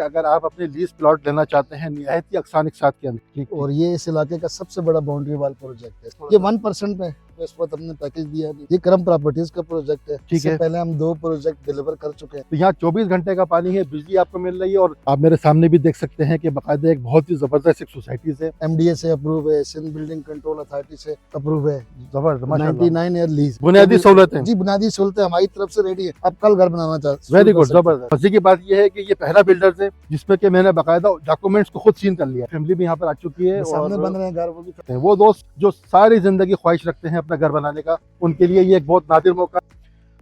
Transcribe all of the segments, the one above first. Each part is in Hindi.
अगर आप अपने लीज प्लॉट लेना चाहते हैं निहायत ही आसान एक साथ के अंदर, और ये इस इलाके का सबसे बड़ा बाउंड्री वाल प्रोजेक्ट है। ये 1% में इस वक्त हमने पैकेज दिया है। ये करम प्रॉपर्टीज का प्रोजेक्ट है। ठीक है। पहले हम 2 प्रोजेक्ट डिलीवर कर चुके हैं। तो यहाँ 24 घंटे का पानी है, बिजली आपको मिल रही है और आप मेरे सामने भी देख सकते हैं कि बाकायदा एक बहुत ही जबरदस्त एक सोसाइटी से MDA से अप्रूव है, सिंध बिल्डिंग कंट्रोल अथॉरिटी से अप्रूव है। जबरदस्त 99 ईयर लीज, बुनियादी सहूलतें जी बुनियादी सहूलतें हमारी तरफ से रेडी है। अब कल घर बनाना चाहते। वेरी गुड, जबरदस्त। मजे की बात यह है कि ये पहला बिल्डर है जिसमें कि मैंने बाकायदा डॉक्यूमेंट्स को खुद सीन कर लिया। फैमिली भी यहाँ पर आ चुकी है सामने और बन रहे हैं घर, वो भी वो दोस्त जो सारी जिंदगी ख्वाहिश रखते हैं अपना घर बनाने का, उनके लिए ये एक बहुत नादिर मौका।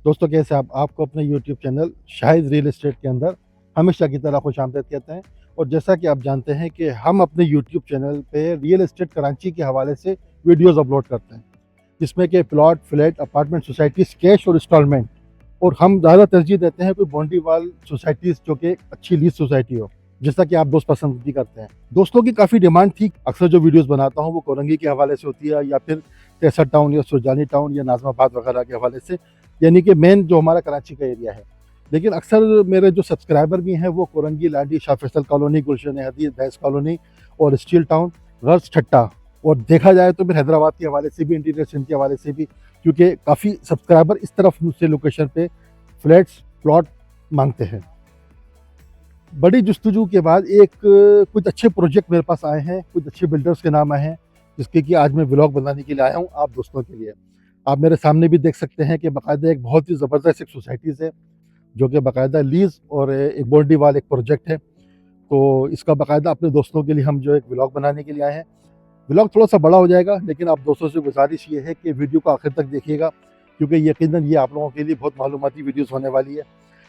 दोस्तों कैसे आपको अपने YouTube channel Shahid real estate के अंदर हमेशा की तरह खुश आमदीद कहते हैं। और जैसा कि आप जानते हैं कि हम अपने YouTube चैनल पे रियल एस्टेट कराची के हवाले से वीडियोस अपलोड करते हैं जिसमें कि plot, flat, apartment, societies, cash और इंस्टॉलमेंट। और हम ज़्यादा तरजीह देते हैं कोई बाउंड्री वाल सोसाइटीज़ जो कि अच्छी लीज सोसाइटी हो, जैसा कि आप दोस्त पसंद भी करते हैं। दोस्तों की काफ़ी डिमांड थी। अक्सर जो वीडियोस बनाता हूँ वो कोरंगी के हवाले से होती है या फिर कैसर टाउन या सुरजानी टाउन या नाजमाबाद वगैरह के हवाले से, यानी कि मेन जो हमारा कराची का एरिया है। लेकिन अक्सर मेरे जो सब्सक्राइबर भी हैं वो कोरंगी, लाडी, शाह फैसल कॉलोनी, गुलशन हदीद, भैंस कॉलोनी और स्टील टाउन, गर्ल्स ठट्टा, और देखा जाए तो फिर हैदराबाद के हवाले से भी, इंटीरियर सिंध के हवाले से भी, क्योंकि काफ़ी सब्सक्राइबर इस तरफ मुझसे लोकेशन पे फ्लैट्स, प्लॉट मांगते हैं। बड़ी जुस्तजू के बाद कुछ अच्छे प्रोजेक्ट मेरे पास आए हैं, कुछ अच्छे बिल्डर्स के नाम आए हैं जिसके कि आज मैं व्लॉग बनाने के लिए आया हूँ आप दोस्तों के लिए। आप मेरे सामने भी देख सकते हैं कि बाकायदा एक बहुत ही ज़बरदस्त एक सोसाइटीज़ है जो कि बाकायदा लीज़ और एक बाउंड्री वाल एक प्रोजेक्ट है। तो इसका बाकायदा अपने दोस्तों के लिए हम जो एक व्लॉग बनाने के लिए आए हैं। व्लॉग थोड़ा सा बड़ा हो जाएगा लेकिन आप दोस्तों से गुजारिश ये है कि वीडियो को आखिर तक देखिएगा क्योंकि यकीनन ये आप लोगों के लिए बहुत मालूमाती वीडियोस होने वाली है।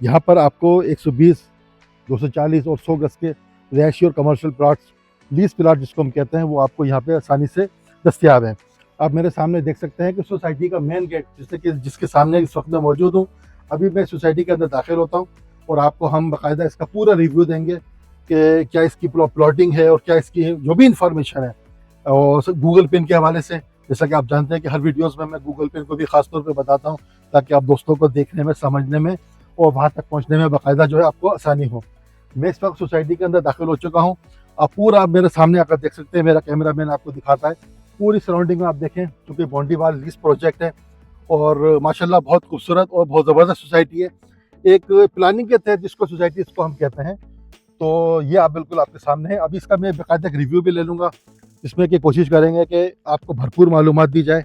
यहाँ पर आपको 120, 240 और 100 गज के रिहायशी और कमर्शियल प्लॉट्स, लीज प्लॉट जिसको हम कहते हैं, वो आपको यहाँ पे आसानी से दस्तियाब हैं। आप मेरे सामने देख सकते हैं कि सोसाइटी का मेन गेट जिसके सामने इस वक्त मैं मौजूद हूँ। अभी मैं सोसाइटी के अंदर दाखिल होता हूँ और आपको हम बाकायदा इसका पूरा रिव्यू देंगे कि क्या इसकी प्लॉटिंग है और क्या इसकी जो भी इंफॉर्मेशन है, और गूगल पिन के हवाले से, जैसा कि आप जानते हैं कि हर वीडियोस में मैं गूगल पिन को भी ख़ास तौर पे बताता हूँ ताकि आप दोस्तों को देखने में, समझने में और वहाँ तक पहुँचने में बाकायदा जो है आपको आसानी हो। मैं इस वक्त सोसाइटी के अंदर दाखिल हो चुका हूँ। आप पूरा मेरे सामने आकर देख सकते हैं, मेरा कैमरा मैन आपको दिखाता है। पूरी सराउंडिंग में आप देखें, क्योंकि बाउंड्री वाल लीज प्रोजेक्ट है और माशाल्लाह बहुत खूबसूरत और बहुत ज़बरदस्त सोसाइटी है। एक प्लानिंग के तहत जिसको सोसाइटी इसको हम कहते हैं, तो ये आप बिल्कुल आपके सामने है। अभी इसका मैं बाकायदा एक रिव्यू भी ले लूँगा जिसमें कि कोशिश करेंगे कि आपको भरपूर मालूमात दी जाए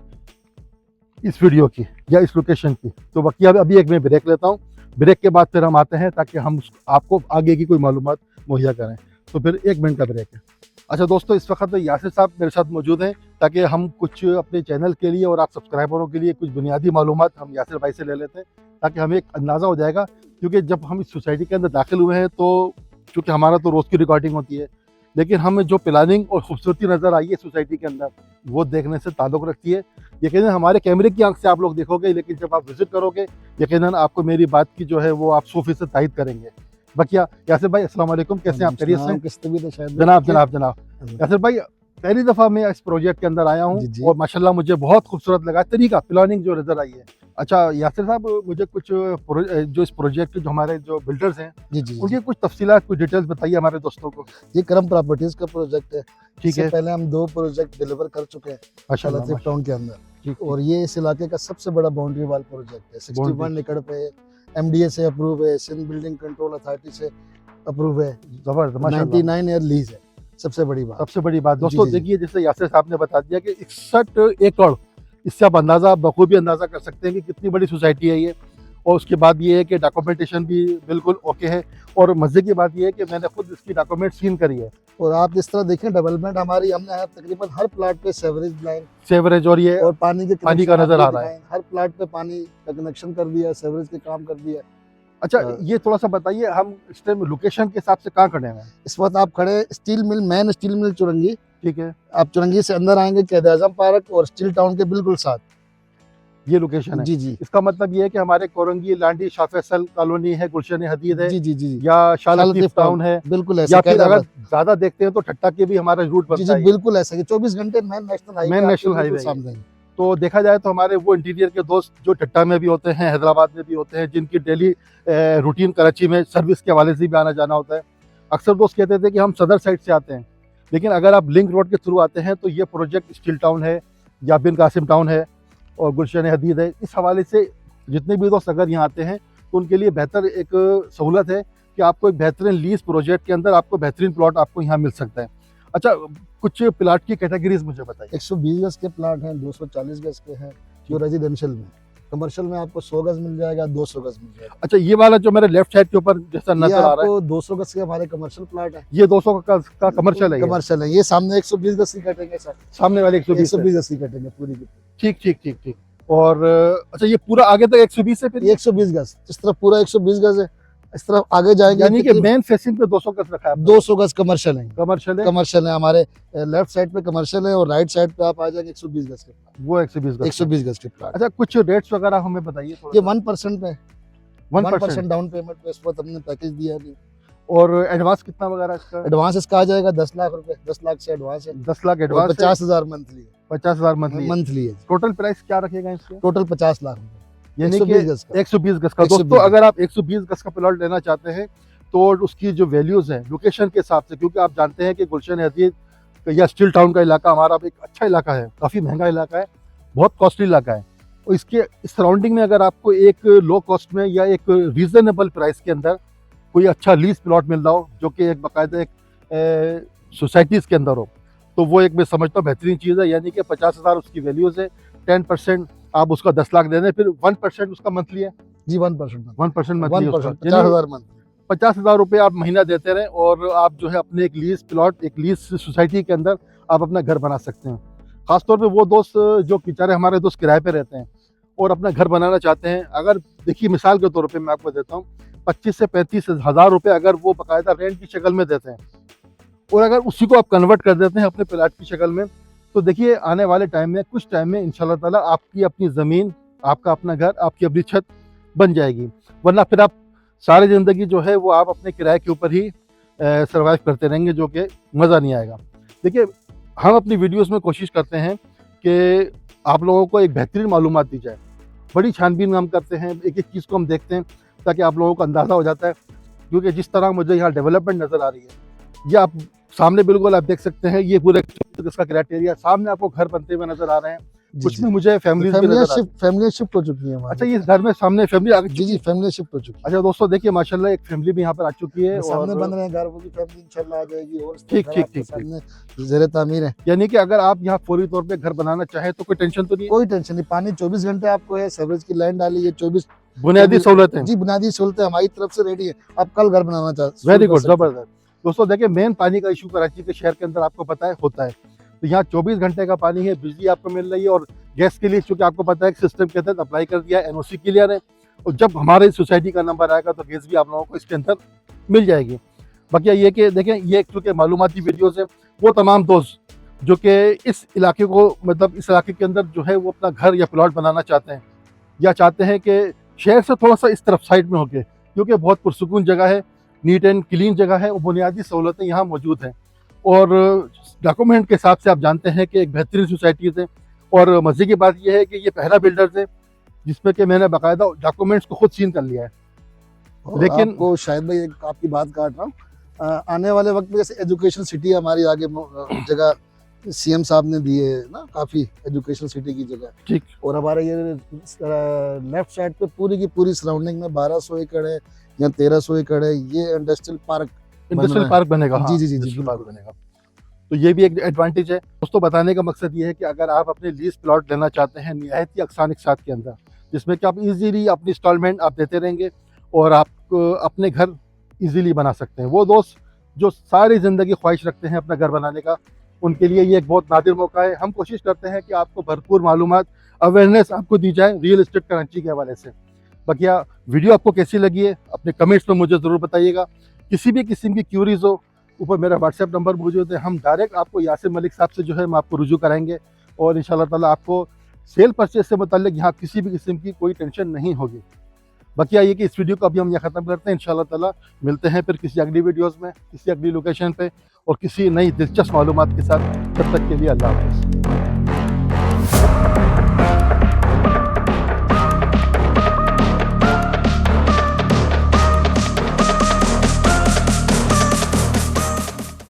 इस वीडियो की या इस लोकेशन की। तो बाकी अभी एक मैं ब्रेक लेता हूँ, ब्रेक के बाद फिर हम आते हैं ताकि हम आपको आगे की कोई मालूमात मुहैया करें। तो फिर 1 मिनट का ब्रेक है। अच्छा दोस्तों, इस वक्त यासिर साहब मेरे साथ मौजूद हैं ताकि हम कुछ अपने चैनल के लिए और आप सब्सक्राइबरों के लिए कुछ बुनियादी मालूमात हम यासिर भाई से ले लेते हैं ताकि हमें एक अंदाज़ा हो जाएगा। क्योंकि जब हम इस सोसाइटी के अंदर दाखिल हुए हैं तो चूँकि हमारा तो रोज़ की रिकॉर्डिंग होती है, लेकिन हमें जो प्लानिंग और खूबसूरती नज़र आई है सोसाइटी के अंदर वो देखने से ताल्लुक़ रखती है। यकीनन हमारे कैमरे की आंख से आप लोग देखोगे, लेकिन जब आप विजिट करोगे यकीनन आपको मेरी बात की जो है वो आप 100% तायद करेंगे। बकिया यासिर भाई, अस्सलाम वालेकुम, कैसे हैं आप? खैरियत से? जनाब यासिर भाई, पहली दफ़ा मैं इस प्रोजेक्ट के अंदर आया हूँ और माशाल्लाह मुझे बहुत खूबसूरत लगा तरीका, प्लानिंग जो नज़र आई है। अच्छा यासिर साहब, मुझे कुछ जो इस प्रोजेक्ट जो हमारे जो बिल्डर्स हैं उनकी कुछ तफसीलात, कुछ डिटेल्स बताइए हमारे दोस्तों को। ये करम प्रॉपर्टीज का प्रोजेक्ट है। ठीक है। पहले हम 2 प्रोजेक्ट डिलीवर कर चुके हैं माशाल्लाह टाउन के अंदर, और ये इस इलाके का सबसे बड़ा बाउंड्री वाल प्रोजेक्ट है। 61 एकड़ पे MDA से अप्रूव है, सिंध बिल्डिंग कंट्रोल अथॉरिटी से अप्रूव है। जबरदस्त, 99 ईयर लीज है। सबसे बड़ी बात दोस्तों देखिए, जैसे यासिर साहब ने बता दिया कि 61 एकड़, इससे आप बखूबी अंदाज़ा कर सकते हैं कि कितनी बड़ी सोसाइटी है ये। और उसके बाद ये है कि डॉक्यूमेंटेशन भी बिल्कुल ओके है। और मज़े की बात ये है कि मैंने खुद इसकी डॉक्यूमेंट सीन करी है। और आप इस तरह देखें, डेवलपमेंट हमारी हमने तकरीबन हर प्लाट पे सेवरेज और ये और पानी का नज़र आ रहा है। हर प्लाट पे पानी का कनेक्शन कर दिया, सेवरेज के काम कर दिया। अच्छा, ये थोड़ा सा बताइए, हम इस टाइम लोकेशन के हिसाब से कहाँ खड़े हैं? इस वक्त आप खड़े steel mill, main steel mill Chowrangi. ठीक है। आप चुरंगी से अंदर आएंगे क़ायद-ए-आज़म पार्क और स्टील टाउन के बिल्कुल साथ ये लोकेशन है। जी। इसका मतलब ये है कि हमारे कोरंगी, लांडी, शाह फैसल कॉलोनी है, गुलशन हदीद है, जी, या शाह लतीफ़ टाउन है, बिल्कुल ऐसे। या फिर अगर ज्यादा देखते हैं तो ठट्टा के भी हमारा रूट बनता है। बिल्कुल ऐसा 24 घंटे मेन नेशनल हाईवे सामने। तो देखा जाए तो हमारे वो इंटीरियर के दोस्त जो ठट्टा में भी होते हैं, हैदराबाद में भी होते हैं, जिनकी डेली रूटीन कराची में सर्विस के हवाले से भी आना जाना होता है, अक्सर दोस्त कहते थे कि हम सदर साइड से आते हैं, लेकिन अगर आप लिंक रोड के थ्रू आते हैं तो ये प्रोजेक्ट स्टील टाउन है या बिन कासिम टाउन है और गुलशन हदीद है, इस हवाले से जितने भी दोस्त अगर यहाँ आते हैं तो उनके लिए बेहतर एक सहूलत है कि आपको एक बेहतरीन लीज प्रोजेक्ट के अंदर आपको बेहतरीन प्लॉट आपको यहाँ मिल सकता है। अच्छा, कुछ प्लाट की कैटेगरीज मुझे बताइए। 120 गज के प्लाट हैं, 240 गज के हैं जो रेजिडेंशियल में। कमर्शियल में आपको 100 गज मिल जाएगा, 200 गज मिल जाएगा। अच्छा, ये वाला जो मेरे लेफ्ट साइड के ऊपर जैसा नजर आ रहा है, 200 गज के हमारे कमर्शियल प्लाट है। ये 200 का कमर्शियल है। कमर्शियल है। ये सामने 120 गज की कटेंगे सर, सामने वाले 120 गज की कटेंगे पूरी की। ठीक ठीक ठीक ठीक। और अच्छा, ये पूरा आगे तक 120 है? फिर 120 गज, इस तरफ पूरा 120 गज है, इस तरफ आगे जाएंगे यानी कि मेन फेसिंग पे 200 गज रखा है। 200 गज कमर्शियल है। कमर्शियल है हमारे लेफ्ट साइड पे कमर्शियल है और राइट साइड पे आप आ जाएंगे 120 गज के प्लाट। वो 120 गज के प्लाट। अच्छा, कुछ रेट्स वगैरह हमें बताइए थोड़ा। ये 1% पे 1% डाउन पेमेंट पे इस वक्त हमने पैकेज दिया है। और एडवांस कितना वगैरह इसका? एडवांस इसका आ जाएगा 10 लाख रुपए। 10 लाख से एडवांस है। 10 लाख एडवांस, 50,000 मंथली है। 50,000 मंथली है। टोटल प्राइस क्या रखेगा इसका? टोटल 50 लाख रुपए, यानी कि 120 गज का। दोस्तों, अगर आप 120 गज का प्लॉट लेना चाहते हैं तो उसकी जो वैल्यूज है लोकेशन के हिसाब से, क्योंकि आप जानते हैं कि गुलशन हदीद या स्टील टाउन का इलाका हमारा एक अच्छा इलाका है, काफ़ी महंगा इलाका है, बहुत कॉस्टली इलाका है। और इसके सराउंडिंग में अगर आपको एक लो कॉस्ट में या एक रीजनेबल प्राइस के अंदर कोई अच्छा लीज प्लॉट मिल रहा हो जो कि एक बाकायदा एक सोसाइटीज़ के अंदर हो, तो वो एक मैं समझता हूँ बेहतरीन चीज़ है। यानी कि 50,000 उसकी वैल्यूज़ है, 10% आप उसका 10 लाख दे दें, फिर 1% उसका मंथली है जी। 1% मंथली, 50,000 मंथली। 50,000 रुपये आप महीना देते रहें और आप जो है अपने एक लीज प्लॉट, एक लीज सोसाइटी के अंदर आप अपना घर बना सकते हैं। ख़ासतौर पे वो दोस्त जो बेचारे हमारे दोस्त किराए पे रहते हैं और अपना घर बनाना चाहते हैं। अगर देखिए, मिसाल के तौर पे मैं आपको देता हूँ, 25 से 35,000 रुपये अगर वो बाकायदा रेंट की शक्ल में देते हैं और अगर उसी को आप कन्वर्ट कर देते हैं अपने प्लाट की शक्ल में, तो देखिए आने वाले टाइम में, कुछ टाइम में इंशाल्लाह ताला आपकी अपनी ज़मीन, आपका अपना घर, आपकी अपनी छत बन जाएगी। वरना फिर आप सारी ज़िंदगी जो है वो आप अपने किराए के ऊपर ही सर्वाइव करते रहेंगे, जो कि मज़ा नहीं आएगा। देखिए, हम अपनी वीडियोस में कोशिश करते हैं कि आप लोगों को एक बेहतरीन मालूमात दी जाए। बड़ी छानबीन हम करते हैं, एक एक चीज़ को हम देखते हैं ताकि आप लोगों को अंदाज़ा हो जाता है। क्योंकि जिस तरह मुझे यहाँ डेवलपमेंट नज़र आ रही है, ये आप सामने बिल्कुल आप देख सकते हैं, ये पूरे इसका क्राइटेरिया सामने आपको घर बनते हुए नज़र आ रहे हैं। कुछ में मुझे फैमिली शिफ्ट हो चुकी है। अच्छा, ये घर में सामने फैमिली आ जी, फैमिली शिफ्ट हो चुकी है। अच्छा दोस्तों, देखिए माशाल्लाह एक फैमिली भी यहाँ पर आ चुकी है, सामने बन रहे हैं घर, वो भी फैमिली इंशाल्लाह आ जाएगी। और ठीक ज़ेरे तामीर है। यानी कि अगर आप यहाँ फौरी तौर पे घर बनाना चाहे तो कोई टेंशन तो नहीं? कोई टेंशन नहीं। पानी 24 घंटे आपको है, सीवरेज की लाइन डाली है, 24 बुनियादी सहूलतें जी, बुनियादी सहूलतें हमारी तरफ से रेडी है। आप कल घर बनाना चाहते? वेरी गुड, जबरदस्त। दोस्तों देखिए, मेन पानी का इशू कराची के शहर के अंदर आपको पता है होता है, तो यहाँ 24 घंटे का पानी है, बिजली आपको मिल रही है। और गैस के लिए चूँकि आपको पता है सिस्टम के तहत अप्लाई कर दिया है, NOC क्लियर है, और जब हमारे सोसाइटी का नंबर आएगा तो गैस भी आप लोगों को इसके अंदर मिल जाएगी। बाकी ये कि देखें, ये चूँकि मालूमाती वीडियोज़ है, वो तमाम दोस्त जो कि इस इलाके को, मतलब इस इलाके के अंदर जो है वो अपना घर या प्लॉट बनाना चाहते हैं, या चाहते हैं कि शहर से थोड़ा सा इस तरफ साइड में होके, क्योंकि बहुत पुरसुकून जगह है, नीट एंड क्लीन जगह है और बुनियादी सहूलतें यहाँ मौजूद हैं। और डॉक्यूमेंट के हिसाब से आप जानते हैं कि एक बेहतरीन सोसाइटीज़ है। और मज़े की बात यह है कि ये पहला बिल्डर्स है जिसमें कि मैंने बाकायदा डॉक्यूमेंट्स को खुद सीन कर लिया है। लेकिन आपको शायद भाई एक आपकी बात काट रहा हूँ, आने वाले वक्त में जैसे एजुकेशन सिटी हमारी आगे जगह CM साहब ने दी है ना, काफ़ी एजुकेशन सिटी की जगह। ठीक। और हमारे ये लेफ्ट साइड पे पूरी की पूरी सराउंडिंग में 1200 एकड़ है या 1300 एकड़ है, ये इंडस्ट्रियल पार्क बनेगा। जी जी जी जी, पार्क बनेगा। तो ये भी एक एडवांटेज है। दोस्तों, बताने का मकसद ये है कि अगर आप अपने लीज प्लॉट लेना चाहते हैं निहायत ही आसान एक साथ के अंदर, जिसमें कि आप इजीली अपनी इंस्टॉलमेंट आप देते रहेंगे और आप अपने घर इजीली बना सकते हैं, वो दोस्त जो सारी ज़िंदगी ख्वाहिश रखते हैं अपना घर बनाने का, उनके लिए ये एक बहुत नादिर मौका है। हम कोशिश करते हैं कि आपको भरपूर मालूमात, अवेयरनेस आपको दी जाए रियल एस्टेट कराची के हवाले से। बाकी वीडियो आपको कैसी लगी है अपने कमेंट्स में मुझे ज़रूर बताइएगा। किसी भी किस्म की क्यूरीज हो, ऊपर मेरा व्हाट्सएप नंबर मौजूद है, हम डायरेक्ट आपको यासिर मलिक साहब से जो है हम आपको रुजू कराएंगे और इंशाल्लाह ताला आपको सेल परचेज से मुताल्लिक यहाँ किसी भी किस्म की कोई टेंशन नहीं होगी। बाकी ये कि इस वीडियो को अभी हम यहाँ ख़त्म करते हैं। इंशाल्लाह ताला मिलते हैं फिर किसी अगली वीडियोज़ में, किसी अगली लोकेशन पे और किसी नई दिलचस्प मालूमात के साथ। तब तक के लिए अल्लाह हाफ़िज़।